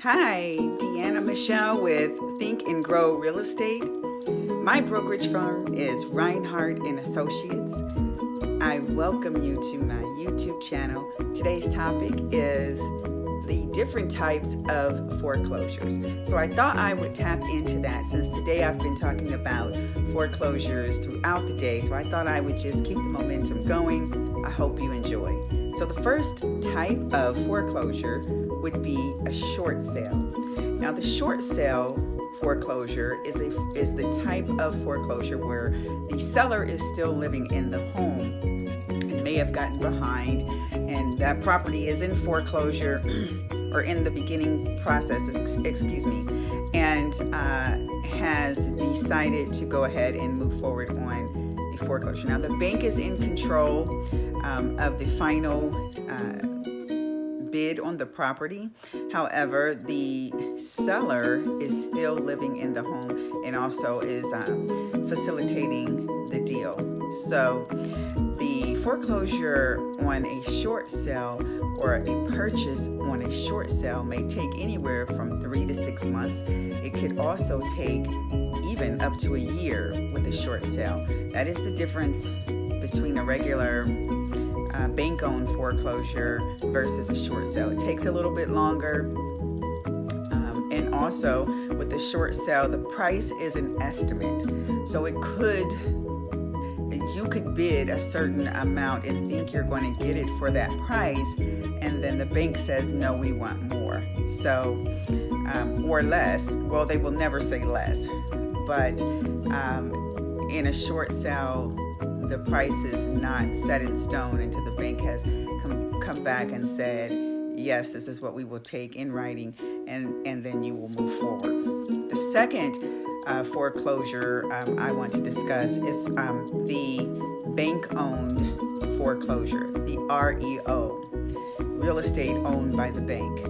Hi, DeAnn Michelle with Think and Grow Real Estate. My brokerage firm is Rhynehardt and Associates. I welcome you to my YouTube channel. Today's topic is the different types of foreclosures. So I thought I would tap into that since today I've been talking about foreclosures throughout the day. So I thought I would just keep the momentum going. I hope you enjoy. So the first type of foreclosure would be a short sale. Now the short sale foreclosure is the type of foreclosure where the seller is still living in the home and may have gotten behind, and that property is in foreclosure or in the beginning process, and has decided to go ahead and move forward on the foreclosure. Now the bank is in control of the final bid on the property. However, the seller is still living in the home and also is facilitating the deal. So the foreclosure on a short sale or a purchase on a short sale may take anywhere from 3 to 6 months. It could also take even up to a year with a short sale. That is the difference between a regular bank-owned foreclosure versus a short sale. It takes a little bit longer, and also with the short sale, the price is an estimate. So you could bid a certain amount and think you're going to get it for that price, and then the bank says, no, we want more. So, or less. Well, they will never say less, but in a short sale, the price is not set in stone until the bank has come back and said, yes, this is what we will take in writing, and then you will move forward. The second foreclosure I want to discuss is the bank-owned foreclosure, the REO, real estate owned by the bank.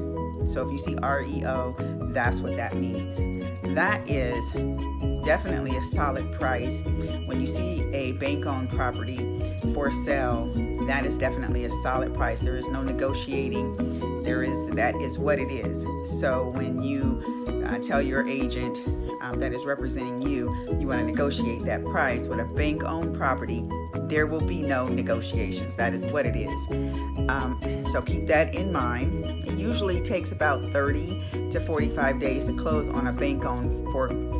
So if you see REO, that's what that means. That is definitely a solid price. When you see a bank-owned property for sale, that is definitely a solid price. There is no negotiating. That is what it is. So when you tell your agent that is representing you, you want to negotiate that price with a bank-owned property, there will be no negotiations. That is what it is. So keep that in mind. It usually takes about 30 to 45 days to close on a bank-owned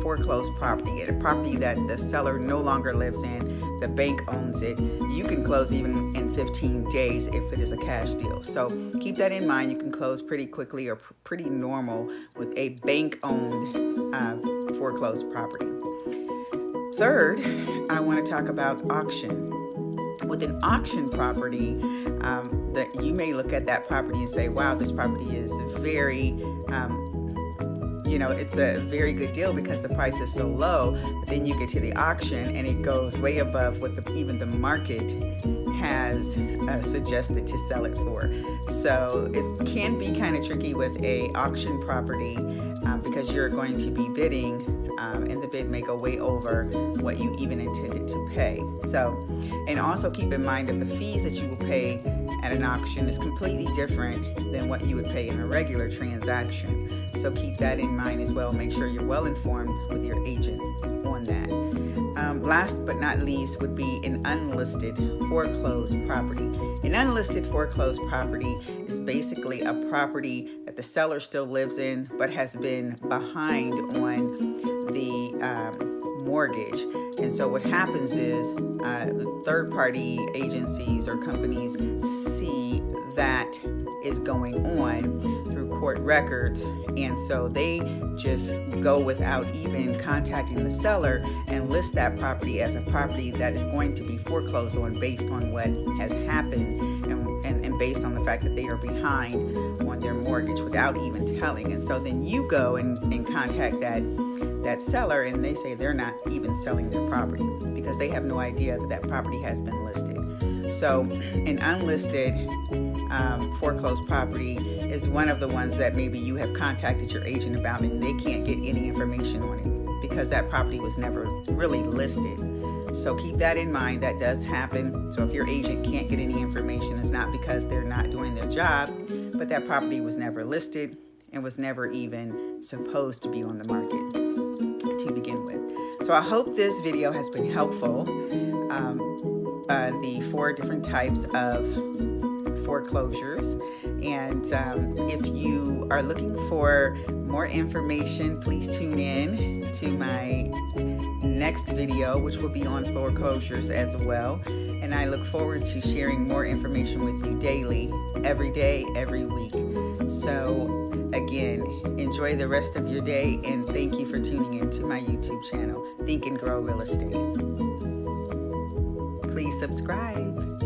foreclosed property. A property that the seller no longer lives in, the bank owns it. You can close even in 15 days if it is a cash deal. So keep that in mind. You can close pretty quickly or pretty normal with a bank-owned foreclosed property. Third, I want to talk about auction. With an auction property, that you may look at that property and say, wow, this property is very, it's a very good deal because the price is so low. But then you get to the auction and it goes way above what even the market has suggested to sell it for. So it can be kind of tricky with a auction property because you're going to be bidding and the bid may go way over what you even intended to pay. So, and also keep in mind that the fees that you will pay at an auction is completely different than what you would pay in a regular transaction. So keep that in mind as well. Make sure you're well informed with your agent on that. Last but not least would be an unlisted foreclosed property. An unlisted foreclosed property is basically a property that the seller still lives in but has been behind on the mortgage. And so what happens is third-party agencies or companies see that is going on through court records, and so they just go without even contacting the seller and list that property as a property that is going to be foreclosed on based on what has happened and based on the fact that they are behind on their mortgage without even telling. And so then you go and contact that seller, and they say they're not even selling their property because they have no idea that property has been listed. So an unlisted foreclosed property is one of the ones that maybe you have contacted your agent about and they can't get any information on it because that property was never really listed. So keep that in mind. That does happen. So if your agent can't get any information, it's not because they're not doing their job, but that property was never listed. and was never even supposed to be on the market to begin with. So I hope this video has been helpful. The 4 different types of foreclosures. And if you are looking for more information, please tune in to my next video, which will be on foreclosures as well. And I look forward to sharing more information with you daily, every day, every week. So again, enjoy the rest of your day, and thank you for tuning in to my YouTube channel, Think and Grow Real Estate. Please subscribe.